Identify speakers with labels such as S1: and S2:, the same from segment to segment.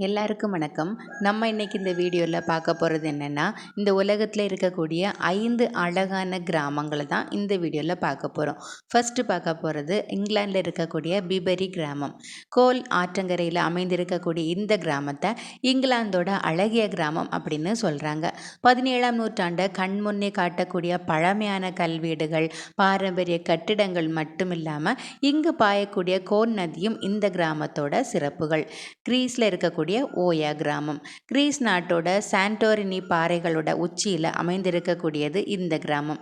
S1: எல்லாருக்கும் வணக்கம். நம்ம இன்னைக்கு இந்த வீடியோவில் பார்க்க போகிறது என்னென்னா, இந்த உலகத்தில் இருக்கக்கூடிய 5 அழகான கிராமங்களை தான் இந்த வீடியோவில் பார்க்க போகிறோம். ஃபஸ்ட்டு பார்க்க போகிறது இங்கிலாந்தில் இருக்கக்கூடிய பிபரி கிராமம். கோல் ஆற்றங்கரையில் அமைந்திருக்கக்கூடிய இந்த கிராமத்தை இங்கிலாந்தோட அழகிய கிராமம் அப்படின்னு சொல்கிறாங்க. 17ஆம் நூற்றாண்டை கண்முன்னே காட்டக்கூடிய பழமையான கல்வீடுகள், பாரம்பரிய கட்டிடங்கள் மட்டும் இல்லாமல் இங்கு பாயக்கூடிய கோன் நதியும் இந்த கிராமத்தோட சிறப்புகள். கிரீஸில் இருக்கக்கூடிய ஓயா கிராமம். கிரீஸ் நாட்டோட சாண்டோரினி பாறைகளோட உச்சியில் அமைந்திருக்கக்கூடியது இந்த கிராமம்.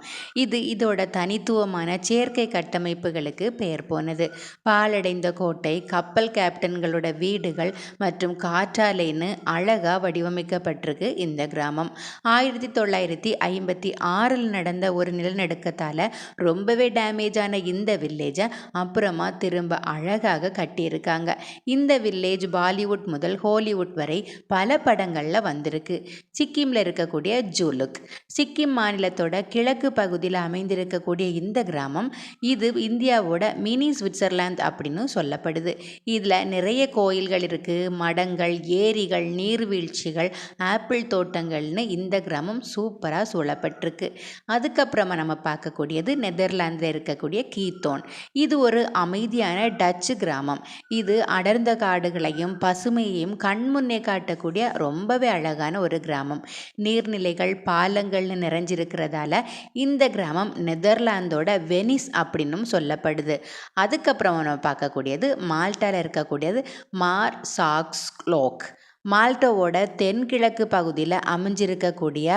S1: இதோட தனித்துவமான செயற்கை கட்டமைப்புகளுக்கு பெயர் போனது. பாலடைந்த கோட்டை, கப்பல் கேப்டன்களோட வீடுகள் மற்றும் காற்றாலைன்னு அழகா வடிவமைக்கப்பட்டிருக்கு இந்த கிராமம். 1956 நடந்த ஒரு நிலநடுக்கத்தால் ரொம்பவே டேமேஜ் ஆன இந்த வில்லேஜை அப்புறமா திரும்ப அழகாக கட்டியிருக்காங்க. இந்த வில்லேஜ் பாலிவுட் முதல் ஹாலிவுட் வரை பல படங்களில் வந்திருக்கு. சிக்கிமில் இருக்கக்கூடிய ஜூலுக். சிக்கிம் மாநிலத்தோட கிழக்கு பகுதியில் அமைந்திருக்கக்கூடிய இந்த கிராமம் இது இந்தியாவோட மினி சுவிட்சர்லாந்து அப்படின்னு சொல்லப்படுது. இதில் நிறைய கோயில்கள் இருக்குது, மடங்கள், ஏரிகள், நீர்வீழ்ச்சிகள், ஆப்பிள் தோட்டங்கள்னு இந்த கிராமம் சூப்பராக சூழப்பட்டிருக்கு. அதுக்கப்புறமா நம்ம பார்க்கக்கூடியது நெதர்லாந்தில் இருக்கக்கூடிய கீத்தோன். இது ஒரு அமைதியான டச்சு கிராமம். இது அடர்ந்த காடுகளையும் பசுமையையும் கண்முன்னே காட்டக்கூடிய ரொம்பவே அழகான ஒரு கிராமம். நீர்நிலைகள், பாலங்கள்னு நிறைஞ்சிருக்கிறதால இந்த கிராமம் நெதர்லாந்தோட வெனிஸ் அப்படின்னும் சொல்லப்படுது. அதுக்கப்புறம் நம்ம பார்க்கக்கூடியது மால்டாவில் இருக்கக்கூடியது மார்சாக்ஸ்லோக். மால்டோவோட தென்கிழக்கு பகுதியில் அமைஞ்சிருக்கக்கூடிய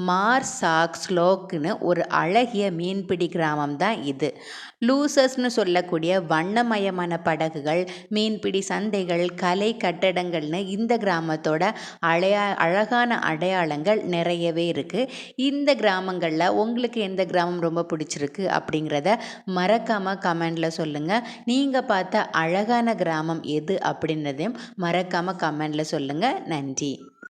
S1: மார்சாக்ஸ்லோக்னு ஒரு அழகிய மீன்பிடி கிராமம் தான் இது. லூசர்ஸ்னு சொல்லக்கூடிய வண்ணமயமான படகுகள், மீன்பிடி சந்தைகள், கலை கட்டடங்கள்னு இந்த கிராமத்தோட அழகான அடையாளங்கள் நிறையவே இருக்குது. இந்த கிராமங்களில் உங்களுக்கு எந்த கிராமம் ரொம்ப பிடிச்சிருக்கு அப்படிங்கிறத மறக்காமல் கமெண்டில் சொல்லுங்கள். நீங்கள் பார்த்த அழகான கிராமம் எது அப்படின்றதையும் மறக்காமல் கமெண்டில் சொல்லுங்கள். நன்றி.